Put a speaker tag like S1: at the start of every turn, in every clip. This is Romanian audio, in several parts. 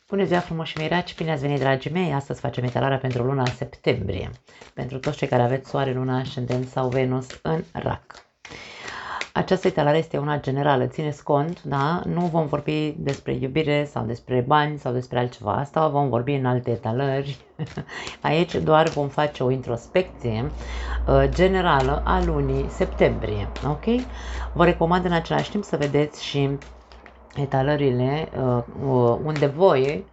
S1: Bună ziua frumos și miraci, bine ați venit dragii mei, astăzi facem etalarea pentru luna septembrie, pentru toți cei care aveți soare, luna, ascendent sau Venus în rac. Această etalare este una generală, țineți cont, da? Nu vom vorbi despre iubire sau despre bani sau despre altceva, asta vom vorbi în alte etalări. Aici doar vom face o introspecție generală a lunii septembrie, ok? Vă recomand în același timp să vedeți și etalările unde voi,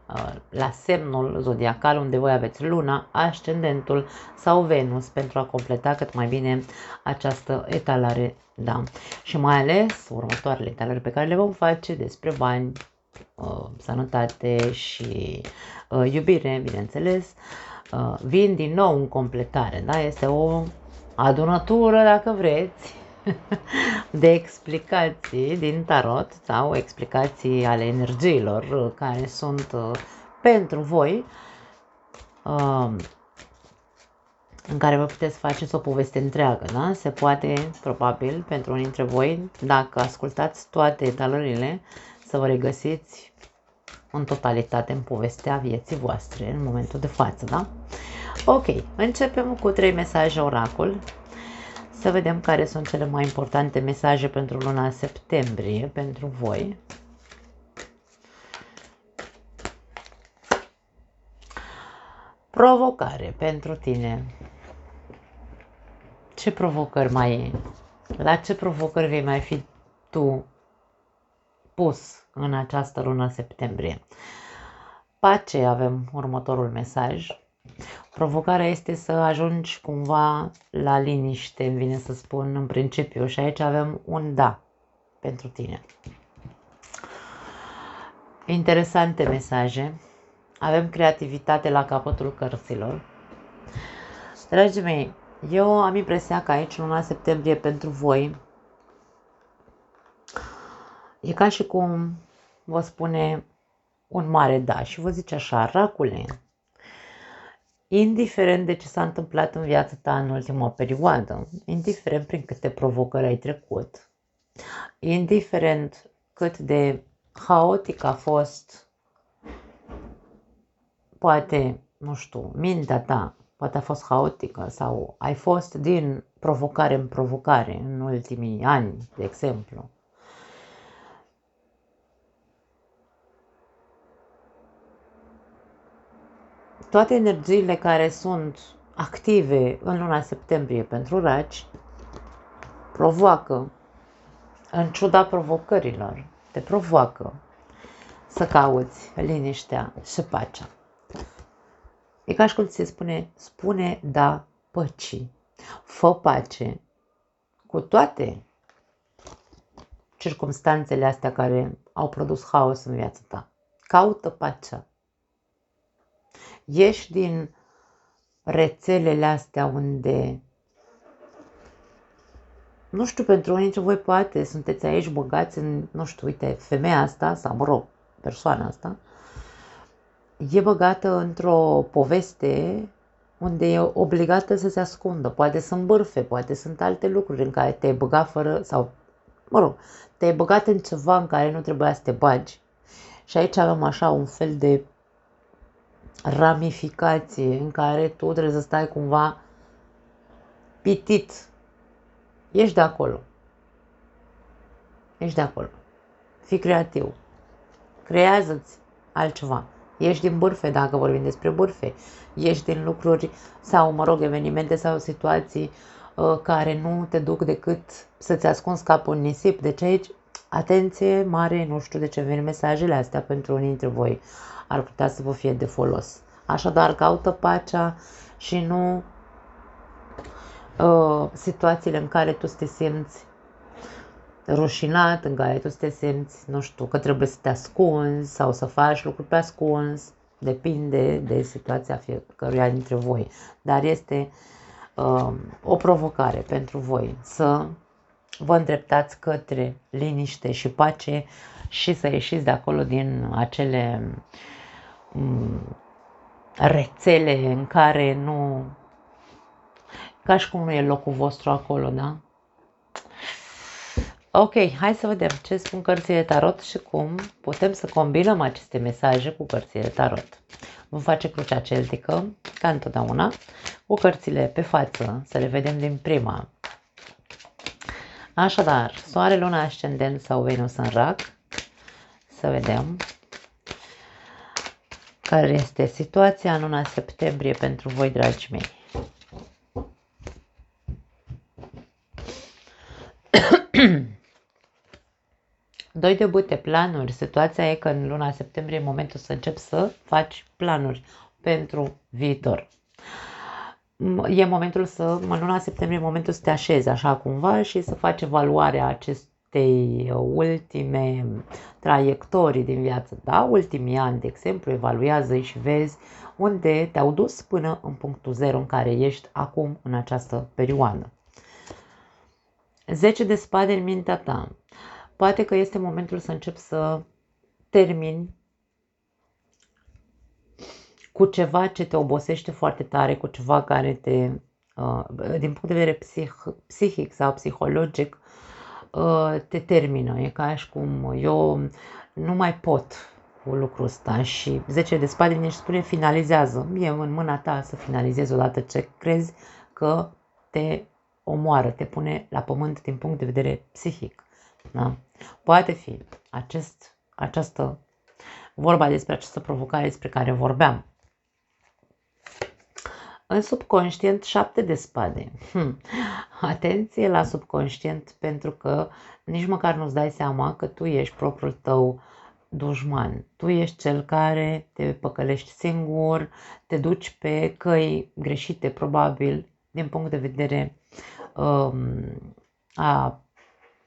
S1: la semnul zodiacal, unde voi aveți luna, ascendentul sau Venus, pentru a completa cât mai bine această etalare, da. Și mai ales următoarele etalări pe care le vom face despre bani, sănătate și iubire, bineînțeles, vin din nou în completare, da? Este o adunătură, dacă vreți, de explicații din tarot sau explicații ale energiilor care sunt pentru voi, în care vă puteți face o poveste întreagă, da? Se poate, probabil, pentru unii dintre voi, dacă ascultați toate etalările, să vă regăsiți în totalitate în povestea vieții voastre în momentul de față, da? Ok, începem cu 3 mesaje oracol. Să vedem care sunt cele mai importante mesaje pentru luna septembrie, pentru voi. Provocare pentru tine. Ce provocări mai e? La ce provocări vei mai fi tu pus în această lună septembrie? Pace, avem următorul mesaj. Provocarea este să ajungi cumva la liniște, îmi vine să spun în principiu, și aici avem un da pentru tine. Interesante mesaje. Avem creativitate la capătul cărților. Dragii mei, eu am impresia că aici, luna septembrie, pentru voi, e ca și cum vă spune un mare da și vă zice așa: racule, indiferent de ce s-a întâmplat în viața ta în ultima perioadă, indiferent prin câte provocări ai trecut, indiferent cât de haotic a fost, poate, nu știu, mintea ta, poate a fost haotică sau ai fost din provocare în provocare în ultimii ani, de exemplu. Toate energiile care sunt active în luna septembrie pentru raci provoacă, în ciuda provocărilor, te provoacă să cauți liniștea și pacea. E ca și cum ți se spune da păcii. Fă pace cu toate circumstanțele astea care au produs haos în viața ta. Caută pacea. Ieși din rețelele astea unde, nu știu, pentru unii dintre voi poate sunteți aici băgați în, nu știu, uite, femeia asta, sau mă rog, persoana asta, e băgată într-o poveste unde e obligată să se ascundă. Poate sunt bârfe, poate sunt alte lucruri în care te-ai băgat fără, sau, mă rog, te-ai băgat în ceva în care nu trebuia să te bagi. Și aici avem așa un fel de ramificație în care tu trebuie să stai cumva pitit. Ești de acolo. Ești de acolo. Fii creativ. Creează-ți altceva. Ești din bârfe, dacă vorbim despre bârfe. Ești din lucruri sau, mă rog, evenimente sau situații care nu te duc decât să-ți ascunzi capul în nisip. Deci aici, atenție mare, nu știu de ce vin mesajele astea pentru unii dintre voi. Ar putea să vă fie de folos. Așadar, caută pacea și nu situațiile în care tu te simți rușinat, în care tu te simți, nu știu, că trebuie să te ascunzi sau să faci lucruri pe ascuns, depinde de situația fiecăruia dintre voi. Dar este o provocare pentru voi să vă îndreptați către liniște și pace și să ieșiți de acolo din acele rețele în care nu, ca și cum nu e locul vostru acolo, da? Ok, hai să vedem ce spun cărțile tarot și cum putem să combinăm aceste mesaje cu cărțile tarot. Vom face crucea celtică, ca întotdeauna, cu cărțile pe față, să le vedem din prima. Așadar, Soare, Luna, Ascendent sau Venus în Rac, să vedem care este situația în luna septembrie pentru voi, dragii mei. Doi de bâte, planuri. Situația e că în luna septembrie e momentul să începi să faci planuri pentru viitor. E momentul în luna septembrie e momentul să te așezi așa cumva și să faci evaluarea acestei ultime traiectorii din viață. Da? Ultimii ani, de exemplu, evaluează-i și vezi unde te-au dus până în punctul 0 în care ești acum în această perioadă. 10 de spade în mintea ta. Poate că este momentul să începi să termini cu ceva ce te obosește foarte tare, cu ceva care te, din punct de vedere psihic sau psihologic, te termină. E ca și cum eu nu mai pot cu lucrul ăsta și 10 de spade își spune finalizează. E în mâna ta să finalizezi odată ce crezi că te omoară, te pune la pământ din punct de vedere psihic. Da? Poate fi vorba despre această provocare despre care vorbeam. În subconștient, 7 de spade. Atenție la subconștient, pentru că nici măcar nu-ți dai seama că tu ești propriul tău dușman. Tu ești cel care te păcălești singur, te duci pe căi greșite, probabil, din punct de vedere a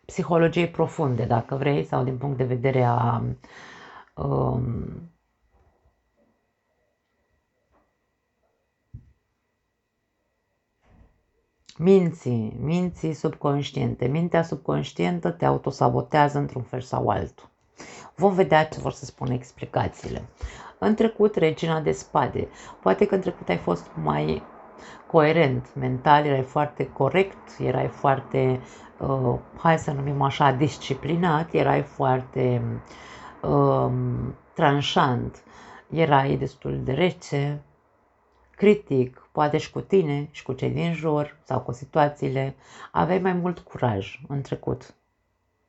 S1: psihologiei profunde, dacă vrei, sau din punct de vedere a minții subconștiente. Mintea subconștientă te autosabotează într-un fel sau altul. Vom vedea ce vor să spună explicațiile. În trecut, regina de spade. Poate că în trecut ai fost mai coerent mental, erai foarte corect, erai foarte, hai să numim așa, disciplinat, erai foarte tranșant, erai destul de rece, critic, poate și cu tine și cu cei din jur sau cu situațiile, aveai mai mult curaj în trecut,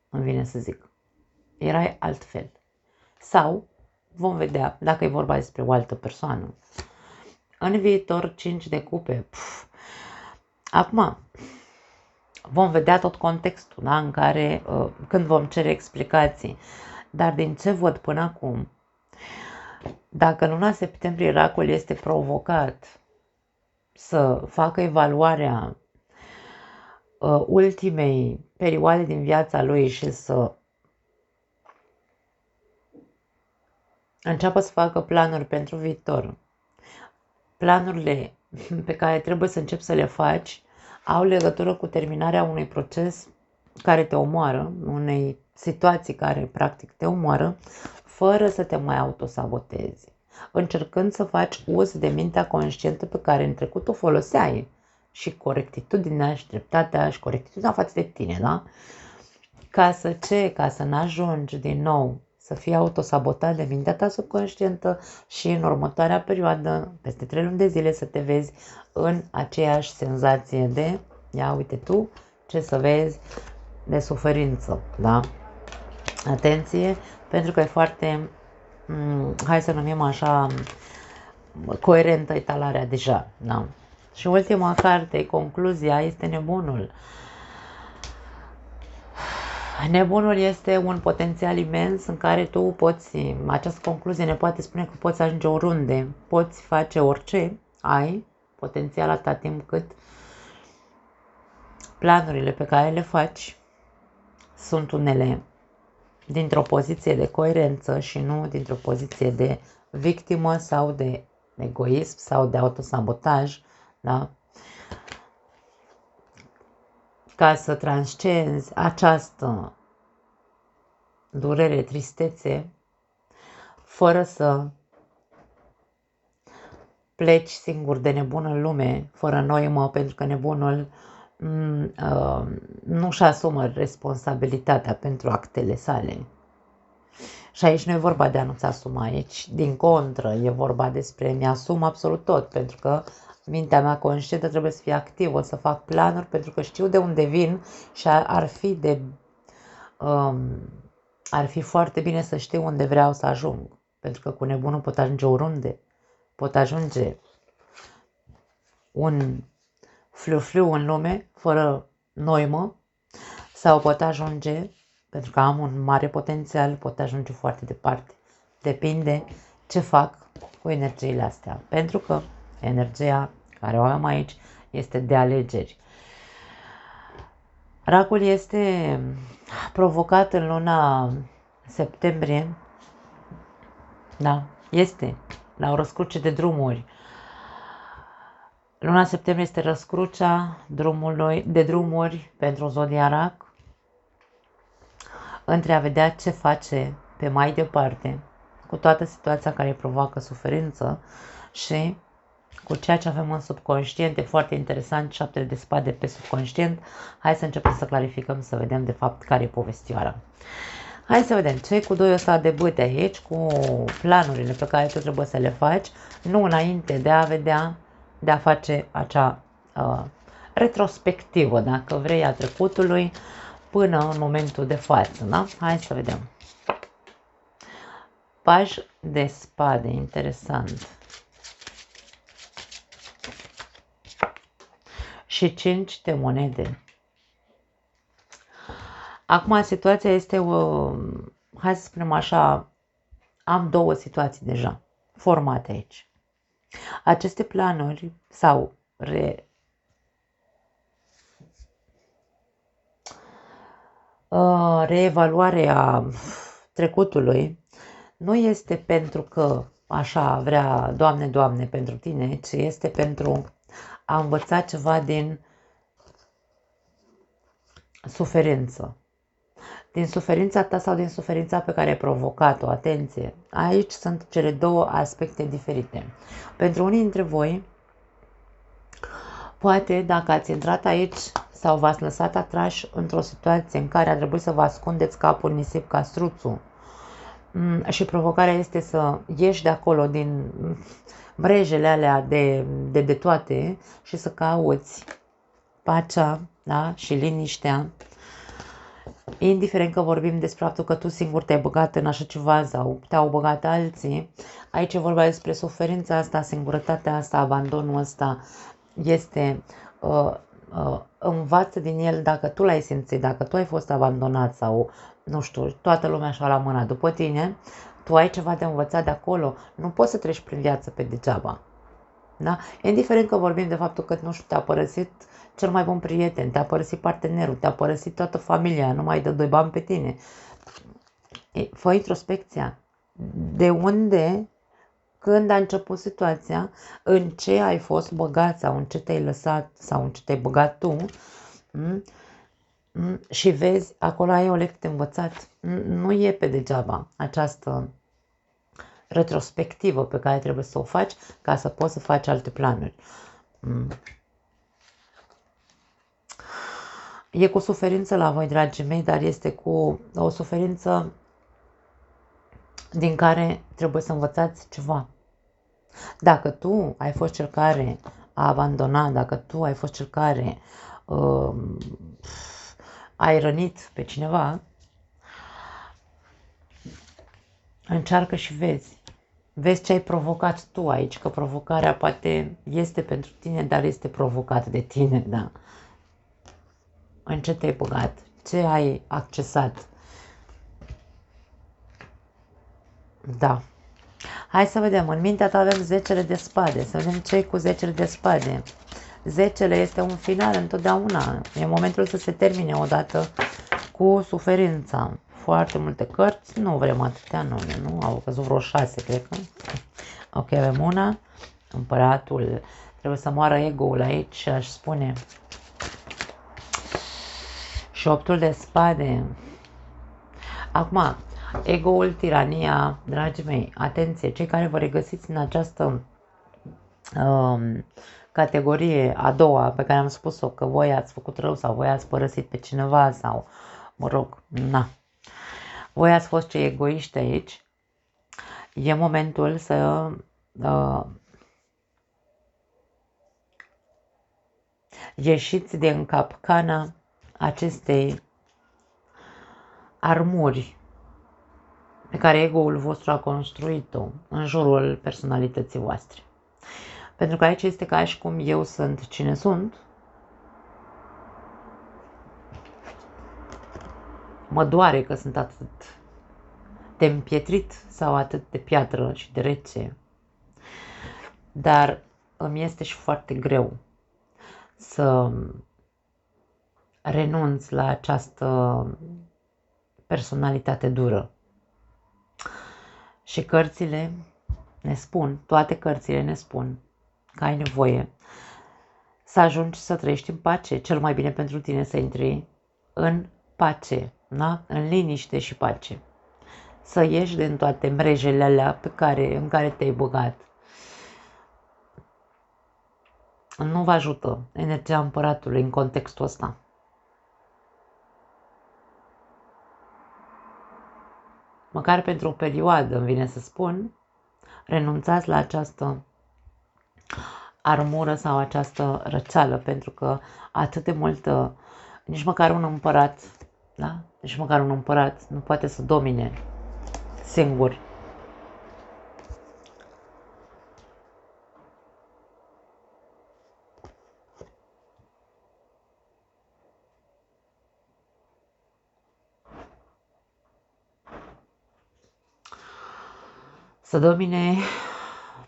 S1: îmi vine să zic. Erai altfel. Sau vom vedea dacă e vorba despre o altă persoană. În viitor, 5 de cupe. Acum, vom vedea tot contextul, da? În care, când vom cere explicații. Dar din ce văd până acum, dacă în luna septembrie Racul este provocat să facă evaluarea ultimei perioade din viața lui și să înceapă să facă planuri pentru viitor, planurile pe care trebuie să începi să le faci au legătură cu terminarea unui proces care te omoară, unei situații care practic te omoară, fără să te mai autosabotezi, încercând să faci uz de mintea conștientă pe care în trecut o foloseai și corectitudinea și dreptatea și corectitudinea față de tine, da? Ca să n-ajungi din nou să fii autosabotat de mintea ta subconștientă și în următoarea perioadă, peste 3 luni de zile, să te vezi în aceeași senzație de, ia uite tu, ce să vezi, de suferință, da? Atenție, pentru că e foarte, hai să numim așa, coerentă etalarea deja, da? Și ultima carte, concluzia, este Nebunul. Nebunul este un potențial imens în care tu poți, această concluzie ne poate spune că poți ajunge oriunde, poți face orice ai, potențial atâta timp cât planurile pe care le faci sunt unele dintr-o poziție de coerență și nu dintr-o poziție de victimă sau de egoism sau de autosabotaj, da? Ca să transcenzi această durere, tristețe, fără să pleci singur de nebun în lume, fără noimă, pentru că nebunul nu-și asumă responsabilitatea pentru actele sale. Și aici nu e vorba de a nu-ți asuma, aici din contră e vorba despre mi-asum absolut tot, pentru că mintea mea conștientă trebuie să fie activă, să fac planuri, pentru că știu de unde vin și ar fi foarte bine să știu unde vreau să ajung, pentru că cu nebunul pot ajunge oriunde, pot ajunge un fliu-fliu în lume, fără noimă, sau pot ajunge, pentru că am un mare potențial, pot ajunge foarte departe. Depinde ce fac cu energiile astea, pentru că energia care o am aici este de alegeri. Racul este provocat în luna septembrie, da, este la o răscruce de drumuri. Luna septembrie este răscrucea de drumuri pentru zodia Rac, între a vedea ce face pe mai departe cu toată situația care provoacă suferință și cu ceea ce avem în subconștient. E foarte interesant, 7 de spade pe subconștient. Hai să începem să clarificăm, să vedem de fapt care e povestioara. Hai să vedem ce cu 2 ăsta de bâte aici, cu planurile pe care tu trebuie să le faci, nu înainte de a vedea, de a face acea retrospectivă, dacă vrei, a trecutului până în momentul de față, da? Hai să vedem. Paj de spade, interesant. Și 5 de monede. Acum situația este, hai să spunem așa, am 2 situații deja formate aici. Aceste planuri sau reevaluarea trecutului nu este pentru că așa vrea Doamne, Doamne pentru tine, ci este pentru a învăța ceva din suferință. Din suferința ta sau din suferința pe care ai provocat-o. Atenție! Aici sunt cele 2 aspecte diferite. Pentru unii dintre voi, poate dacă ați intrat aici sau v-ați lăsat atrași într-o situație în care a trebuit să vă ascundeți capul în nisip ca struțul și provocarea este să ieși de acolo, din mrejele alea de toate și să cauți pacea, da? Și liniștea, indiferent că vorbim despre faptul că tu singur te-ai băgat în așa ceva sau te-au băgat alții, aici e vorba despre suferința asta, singurătatea asta, abandonul ăsta, este, învață din el dacă tu l-ai simțit, dacă tu ai fost abandonat sau, nu știu, toată lumea așa la mâna după tine, tu ai ceva de învățat de acolo, nu poți să treci prin viață pe degeaba. Da? Indiferent că vorbim de faptul că, nu știu, te-a părăsit cel mai bun prieten, te-a părăsit partenerul, te-a părăsit toată familia, nu mai dă 2 bani pe tine. Fă introspecția. De unde, când a început situația, în ce ai fost băgat sau în ce te-ai lăsat sau în ce te-ai băgat tu, și vezi, acolo ai o lecție de învățat. Nu e pe degeaba această retrospectivă pe care trebuie să o faci ca să poți să faci alte planuri. E cu suferință la voi, dragii mei, dar este cu o suferință din care trebuie să învățați ceva. Dacă tu ai fost cel care a abandonat, dacă tu ai fost cel care ai rănit pe cineva, încearcă și vezi. Vezi ce ai provocat tu aici, că provocarea poate este pentru tine, dar este provocat de tine, da. În ce te-ai băgat? Ce ai accesat? Da. Hai să vedem. În mintea ta avem 10 de spade. Să vedem ce cu 10 de spade. 10 este un final întotdeauna. E momentul să se termine odată cu suferința. Foarte multe cărți. Nu vrem atâtea, nu. Au căzut vreo 6, cred că. Ok, avem una. Împăratul. Trebuie să moară ego-ul aici, aș spune. Și 8 de spade. Acum, ego-ul, tirania, dragii mei, atenție, cei care vă regăsiți în această categorie a doua pe care am spus-o, că voi ați făcut rău sau voi ați părăsit pe cineva sau, mă rog, na. Voi ați fost cei egoiști aici. E momentul să ieșiți din capcana acestei armuri pe care ego-ul vostru a construit-o în jurul personalității voastre. Pentru că aici este ca și cum eu sunt cine sunt, mă doare că sunt atât de împietrit sau atât de piatră și de rece, dar îmi este și foarte greu să renunț la această personalitate dură. Și cărțile ne spun, toate cărțile ne spun că ai nevoie să ajungi să trăiești în pace. Cel mai bine pentru tine să intri în pace, da? În liniște și pace. Să ieși din toate mrejele alea în care te-ai băgat. Nu vă ajută energia împăratului în contextul ăsta. Măcar pentru o perioadă, îmi vine să spun, renunțați la această armură sau această răceală, pentru că atât de multă, nici măcar un împărat, da? Nici măcar un împărat nu poate să domine singur. Să domine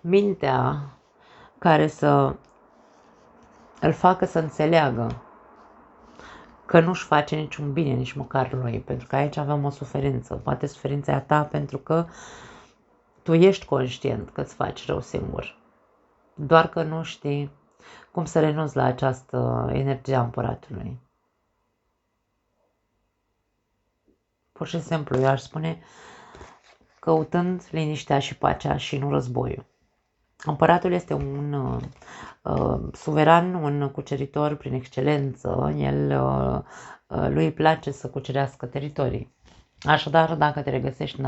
S1: mintea care să îl facă să înțeleagă că nu-și face niciun bine, nici măcar lui, pentru că aici avem o suferință. Poate suferința e a ta pentru că tu ești conștient că îți faci rău singur. Doar că nu știi cum să renunți la această energie a împăratului. Pur și simplu, eu aș spune, căutând liniștea și pacea și nu războiul. Împăratul este un suveran, un cuceritor prin excelență. Lui îi place să cucerească teritorii. Așadar, dacă te regăsești în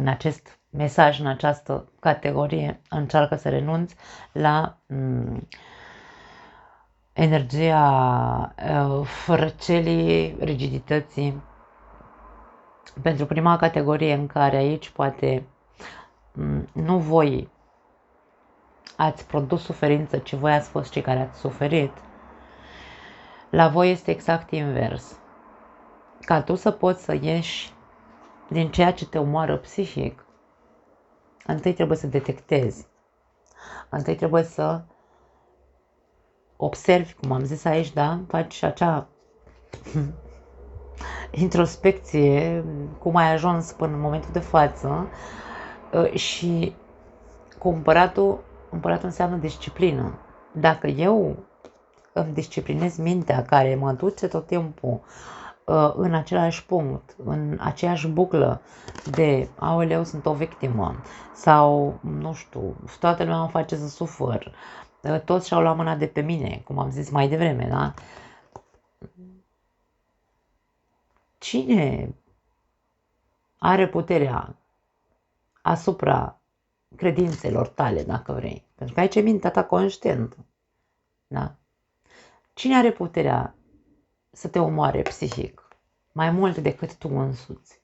S1: acest mesaj, în această categorie, încearcă să renunți la energia răcelii, rigidității. Pentru prima categorie în care aici poate nu voi ați produs suferință, ci voi ați fost cei care ați suferit, la voi este exact invers. Ca tu să poți să ieși din ceea ce te omoară psihic, întâi trebuie să detectezi. Întâi trebuie să observi, cum am zis aici, da? Faci acea introspecție, cum ai ajuns până în momentul de față și cu împăratul înseamnă disciplină. Dacă eu îmi disciplinez mintea care mă duce tot timpul în același punct, în aceeași buclă de aoleu, sunt o victimă sau, nu știu, toată lumea mă face să sufăr, toți și-au luat mâna de pe mine, cum am zis mai devreme, da? Cine are puterea asupra credințelor tale, dacă vrei? Pentru că aici e mintea ta conștientă. Da? Cine are puterea să te omoare psihic? Mai mult decât tu însuți.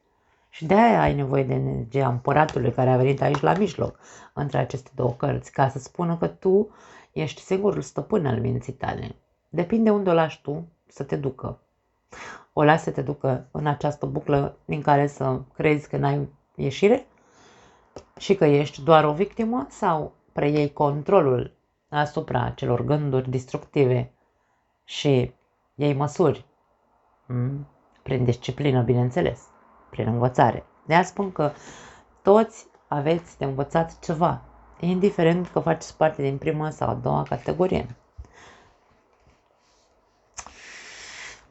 S1: Și de aia ai nevoie de energia împăratului care a venit aici la mijloc, între aceste două cărți, ca să spună că tu ești singurul stăpân al minții tale. Depinde unde o lași tu să te ducă. O lași să te ducă în această buclă din care să crezi că n-ai ieșire și că ești doar o victimă, sau preiei controlul asupra celor gânduri destructive și iei măsuri prin disciplină, bineînțeles, prin învățare. De-aia spun că toți aveți de învățat ceva, indiferent că faceți parte din prima sau a doua categorie.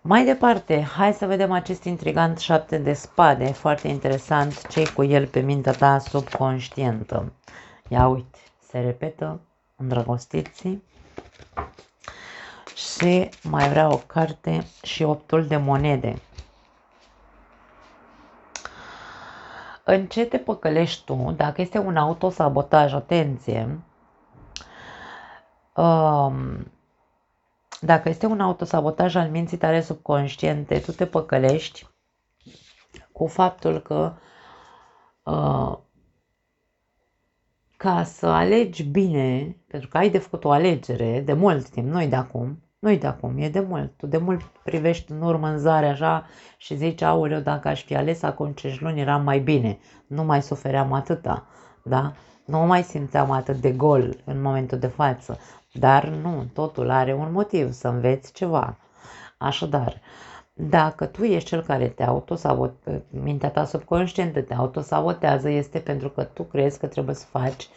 S1: Mai departe, hai să vedem acest intrigant 7 de spade, foarte interesant, ce cu el pe mintea ta subconștientă. Ia uite, se repetă, îndrăgostiții. Și mai vreau o carte și 8-ul de monede. În ce te păcălești tu, dacă este un autosabotaj, atenție, dacă este un autosabotaj al minții tale subconștiente, tu te păcălești cu faptul că ca să alegi bine, pentru că ai de făcut o alegere de mult timp, nu-i de acum, e de mult. Tu de mult privești în urmă în zare așa și zici, aoleu, dacă aș fi ales acum 5 luni eram mai bine, nu mai sufeream atâta, da? Nu mai simțeam atât de gol în momentul de față, dar nu, totul are un motiv, să înveți ceva. Așadar, dacă tu ești cel care te autosabotează, mintea ta subconștientă te autosabotează, este pentru că tu crezi că trebuie să faci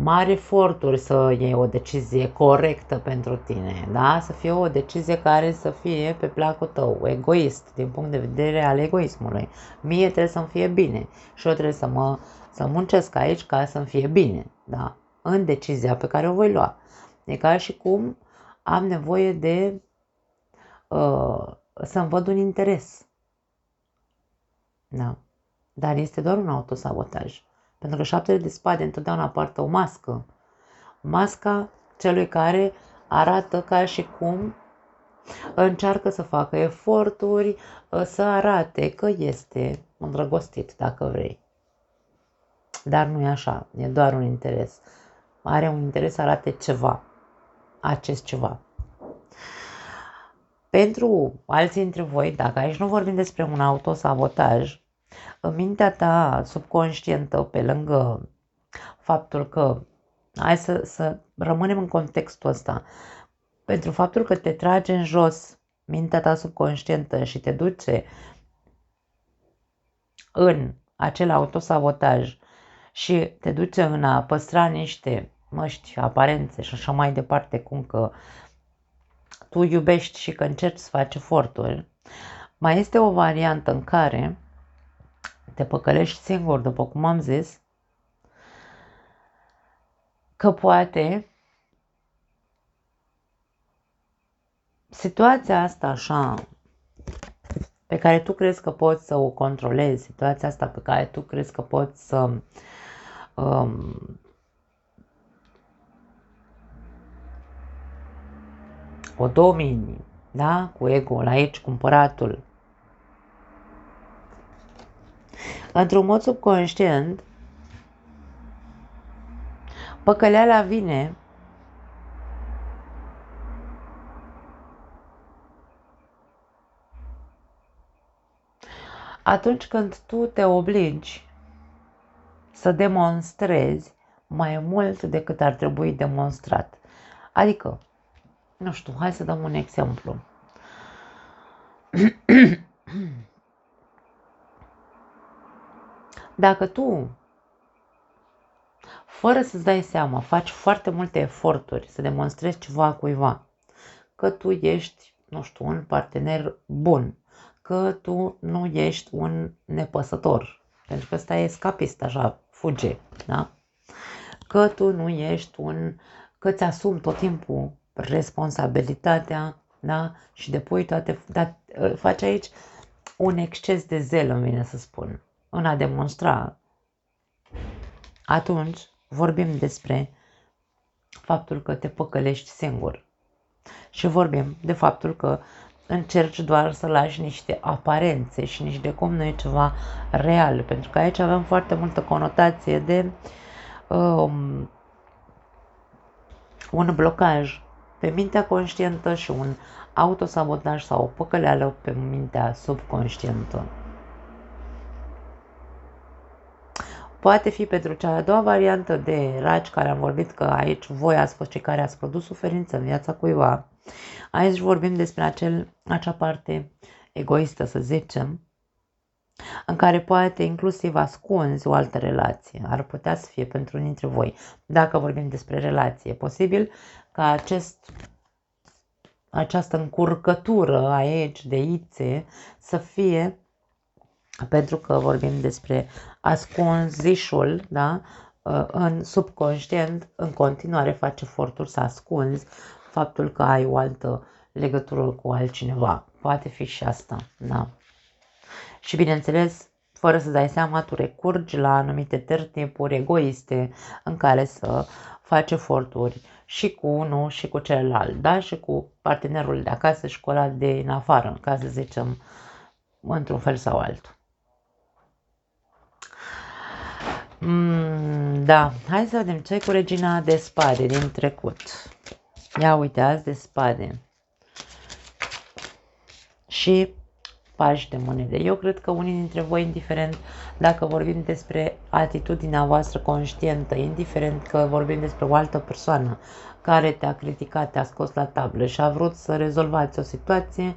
S1: mari eforturi să iei o decizie corectă pentru tine, da? Să fie o decizie care să fie pe placul tău, egoist, din punct de vedere al egoismului. Mie trebuie să-mi fie bine și eu trebuie să muncesc aici ca să-mi fie bine, da? În decizia pe care o voi lua. E ca și cum am nevoie de să-mi văd un interes. Da. Dar este doar un autosabotaj. Pentru că 7 de spade întotdeauna poartă o mască. Masca celui care arată ca și cum încearcă să facă eforturi, să arate că este îndrăgostit, dacă vrei. Dar nu e așa, e doar un interes. Are un interes să arate ceva, acest ceva. Pentru alții dintre voi, dacă aici nu vorbim despre un autosabotaj, în mintea ta subconștientă, pe lângă faptul că, hai să rămânem în contextul ăsta, pentru faptul că te trage în jos mintea ta subconștientă și te duce în acel autosabotaj și te duce în a păstra niște măști, aparențe și așa mai departe, cum că tu iubești și că încerci să faci eforturi, mai este o variantă în care te păcălești singur, după cum am zis, că poate situația asta așa, pe care tu crezi că poți să o controlezi, situația asta pe care tu crezi că poți să o domini, da? Cu ego-ul aici, cu împăratul. Într-un mod subconștient, păcăleala vine atunci când tu te obligi să demonstrezi mai mult decât ar trebui demonstrat. Adică, nu știu, hai să dăm un exemplu. Dacă tu, fără să-ți dai seama, faci foarte multe eforturi să demonstrezi ceva cuiva, că tu ești, nu știu, un partener bun, că tu nu ești un nepăsător, pentru că ăsta e escapist, așa, fuge, da? Că tu nu ești că ți-asumi tot timpul responsabilitatea, da? Și depui toate, faci aici un exces de zel, îmi vine să spun, în a demonstra. Atunci vorbim despre faptul că te păcălești singur. Și vorbim de faptul că încerci doar să lași niște aparențe și nici de cum nu e ceva real. Pentru că aici avem foarte multă conotație de un blocaj pe mintea conștientă și un autosabotaj sau o păcăleală pe mintea subconștientă. Poate fi pentru cea a doua variantă de ragi care am vorbit, că aici voi ați fost cei care ați produs suferință în viața cuiva. Aici vorbim despre acea parte egoistă, să zicem, în care poate inclusiv ascunzi o altă relație. Ar putea să fie pentru unii dintre voi. Dacă vorbim despre relație, e posibil ca această încurcătură aici de ițe să fie pentru că vorbim despre ascunzișul, da? În subconștient, în continuare faci eforturi să ascunzi faptul că ai o altă legătură cu altcineva. Poate fi și asta, da? Și bineînțeles, fără să dai seama, tu recurgi la anumite tertipuri egoiste în care să faci eforturi și cu unul și cu celălalt, da? Și cu partenerul de acasă și cu ăla din afară, ca să zicem, într-un fel sau altul. Da, hai să vedem ce cu regina de spade din trecut. Ia uite, azi de spade. Și pași de monede. Eu cred că unii dintre voi, indiferent dacă vorbim despre atitudinea voastră conștientă, indiferent că vorbim despre o altă persoană care te-a criticat, te-a scos la tablă și a vrut să rezolvați o situație,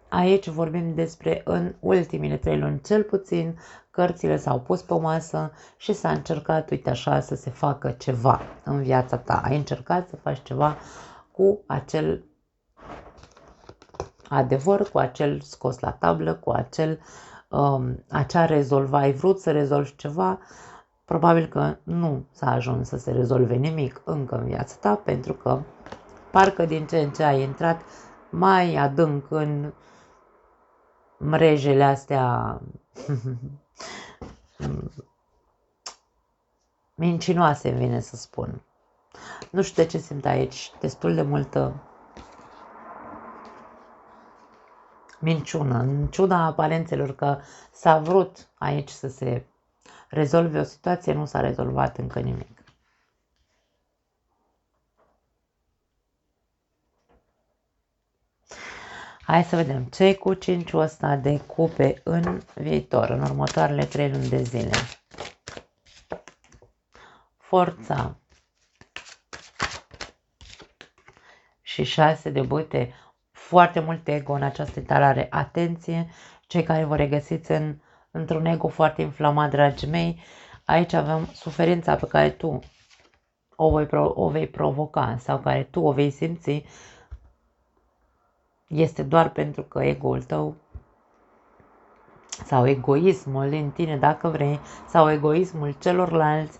S1: aici vorbim despre în ultimile 3 luni cel puțin, cărțile s-au pus pe o masă și s-a încercat, uite așa, să se facă ceva în viața ta. Ai încercat să faci ceva cu acel adevăr, cu acel scos la tablă, cu acea rezolvă. Ai vrut să rezolvi ceva, probabil că nu s-a ajuns să se rezolve nimic încă în viața ta, pentru că parcă din ce în ce ai intrat mai adânc în mrejele astea mincinoase, îmi vine să spun. Nu știu de ce simt aici destul de multă minciună, în ciuda aparențelor că s-a vrut aici să se rezolve o situație, nu s-a rezolvat încă nimic. Hai să vedem ce cu 5-ul ăsta de cupe în viitor, în următoarele 3 luni de zile. Forța și 6 de bâte, foarte mult ego în această etalare. Atenție, cei care vă regăsiți într-un ego foarte inflamat, dragii mei, aici avem suferința pe care tu o vei provoca sau care tu o vei simți, este doar pentru că ego-ul tău sau egoismul din tine, dacă vrei, sau egoismul celorlalți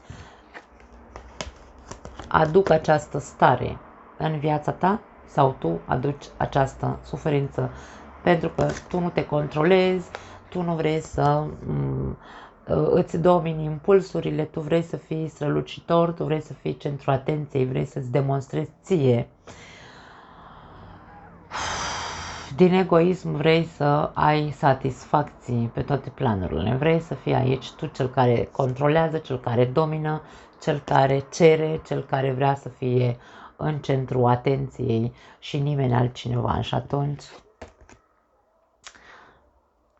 S1: aduc această stare în viața ta sau tu aduci această suferință pentru că tu nu te controlezi, tu nu vrei să îți domini impulsurile, tu vrei să fii strălucitor, tu vrei să fii centru atenției, vrei să-ți demonstrezi ție. Din egoism vrei să ai satisfacții pe toate planurile, vrei să fii aici tu cel care controlează, cel care domină, cel care cere, cel care vrea să fie în centru atenției și nimeni altcineva. Și atunci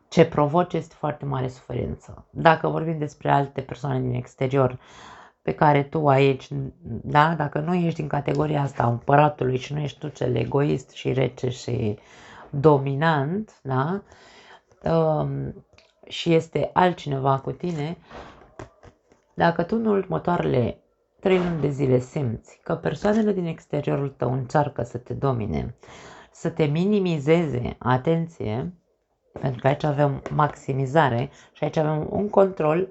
S1: ce provoci este foarte mare suferință. Dacă vorbim despre alte persoane din exterior pe care tu aici, da, dacă nu ești din categoria asta a împăratului și nu ești tu cel egoist și rece și dominant, da, și este altcineva cu tine, dacă tu în următoarele 3 luni de zile simți că persoanele din exteriorul tău încearcă să te domine, să te minimizeze, atenție, pentru că aici avem maximizare și aici avem un control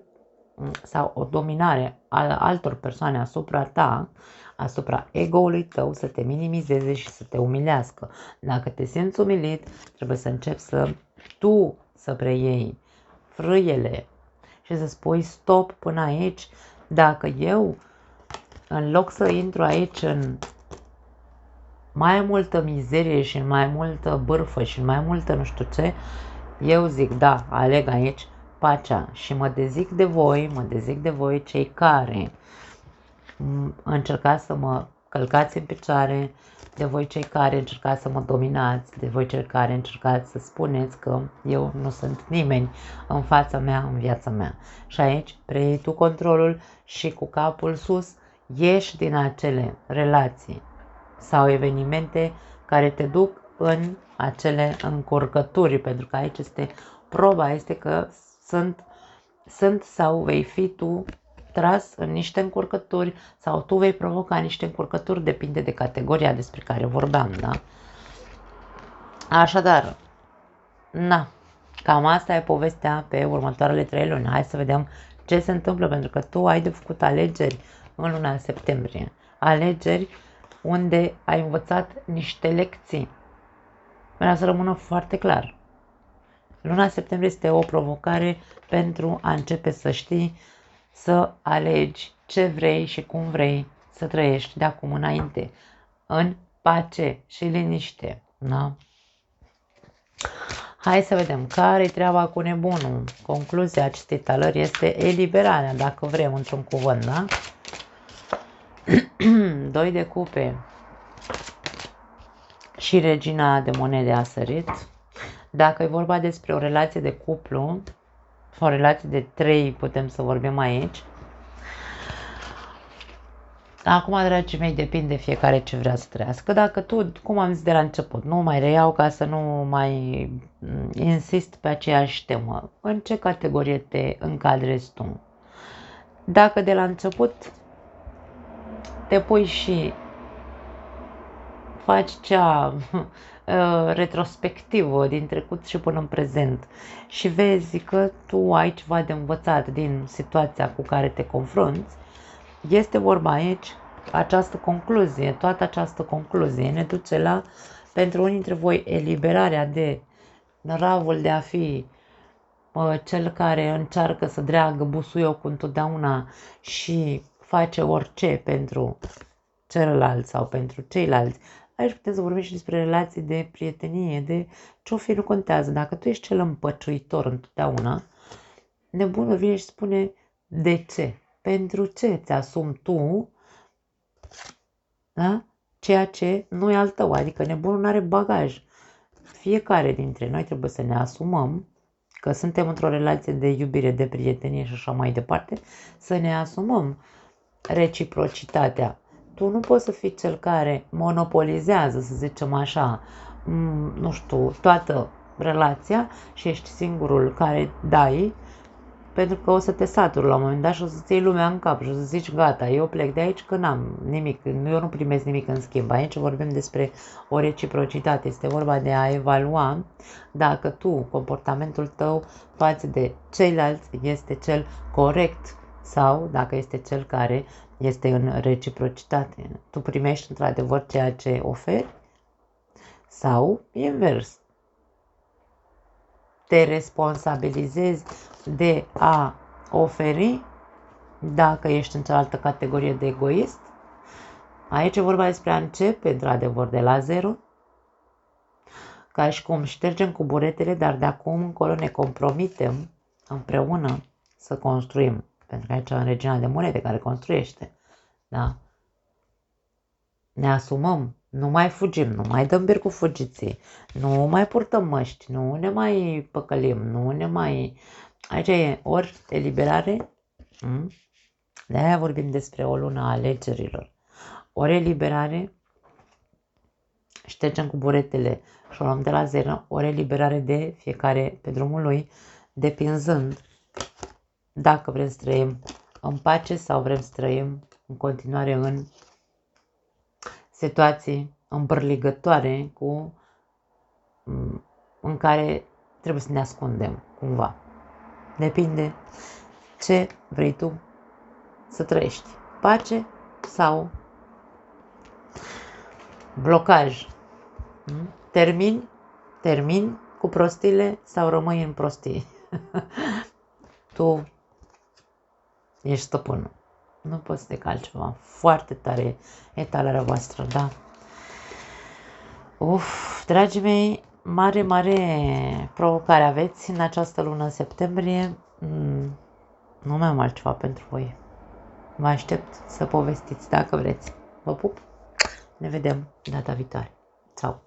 S1: sau o dominare a altor persoane asupra ta, asupra ego-ului tău, să te minimizeze și să te umilească. Dacă te simți umilit, trebuie să începi tu să preiei frâiele și să spui stop până aici. Dacă eu, în loc să intru aici în mai multă mizerie și în mai multă bârfă și în mai multă nu știu ce, eu zic da, aleg aici pacea și mă dezic de voi cei care încercați să mă călcați în picioare, de voi cei care încercați să mă dominați, de voi cei care încercați să spuneți că eu nu sunt nimeni în fața mea, în viața mea. Și aici preiei tu controlul și cu capul sus ieși din acele relații sau evenimente care te duc în acele încurcături, pentru că aici este proba, este că sunt sau vei fi tu tras în niște încurcături sau tu vei provoca niște încurcături, depinde de categoria despre care vorbeam, da? Așadar, Cam asta e povestea pe următoarele 3 luni. Hai să vedem ce se întâmplă, pentru că tu ai de făcut alegeri în luna septembrie. Alegeri unde ai învățat niște lecții. Vreau să rămână foarte clar. Luna septembrie este o provocare pentru a începe să știi, să alegi ce vrei și cum vrei să trăiești de acum înainte, în pace și liniște. Da? Hai să vedem care-i treaba cu nebunul. Concluzia acestei talări este eliberarea, dacă vrem, într-un cuvânt, da? 2 de cupe și regina de monede a sărit. Dacă e vorba despre o relație de cuplu, o relație de 3, putem să vorbim aici. Acum, dragii mei, depinde fiecare ce vrea să trăiască. Dacă tu, cum am zis de la început, nu mai reiau ca să nu mai insist pe aceeași temă, în ce categorie te încadrezi tu? Dacă de la început te pui și faci cea retrospectivă din trecut și până în prezent și vezi că tu ai ceva de învățat din situația cu care te confrunți, este vorba aici, această concluzie, toată această concluzie ne duce la, pentru unii dintre voi, eliberarea de năravul de a fi cel care încearcă să dreagă busuiocul întotdeauna și face orice pentru celălalt sau pentru ceilalți. Aici putem să vorbim și despre relații de prietenie, de ce-o fi, nu contează. Dacă tu ești cel împăciuitor întotdeauna, nebunul vine și spune de ce. Pentru ce ți-asumi tu, da? Ceea ce nu e al tău, adică nebunul nu are bagaj. Fiecare dintre noi trebuie să ne asumăm că suntem într-o relație de iubire, de prietenie și așa mai departe, să ne asumăm reciprocitatea. Tu nu poți să fii cel care monopolizează, să zicem așa, nu știu, toată relația și ești singurul care dai, pentru că o să te saturi la un moment dat și o să-ți iei lumea în cap și o să zici gata, eu plec de aici că n-am nimic, eu nu primesc nimic în schimb. Aici vorbim despre o reciprocitate, este vorba de a evalua dacă tu, comportamentul tău față de ceilalți este cel corect sau dacă este cel care este în reciprocitate. Tu primești într-adevăr ceea ce oferi sau invers. Te responsabilizezi de a oferi dacă ești în cealaltă categorie de egoist. Aici e vorba despre a începe într-adevăr de la zero, ca și cum ștergem cu buretele, dar de acum încolo ne compromitem împreună să construim. Pentru că aici e regina de monede care construiește. Da? Ne asumăm, nu mai fugim, nu mai dăm bir cu fugiții, nu mai purtăm măști, nu ne mai păcălim, nu ne mai... Aici e ori eliberare, de-aia vorbim despre o lună a alegerilor, ori eliberare, ștergem cu buretele și o luăm de la zero, ori eliberare de fiecare pe drumul lui, depinzând dacă vrem să trăim în pace sau vrem să trăim în continuare în situații îmbărligătoare în care trebuie să ne ascundem cumva. Depinde ce vrei tu să trăiești. Pace sau blocaj. Termin cu prostiile sau rămâi în prostii. Tu ești stăpânul. Nu poți să te calci ceva. Foarte tare etalarea voastră, da. Dragii mei, mare provocare aveți în această lună septembrie. Nu mai am altceva pentru voi. Mă aștept să povestiți dacă vreți. Vă pup. Ne vedem data viitoare. Ciao.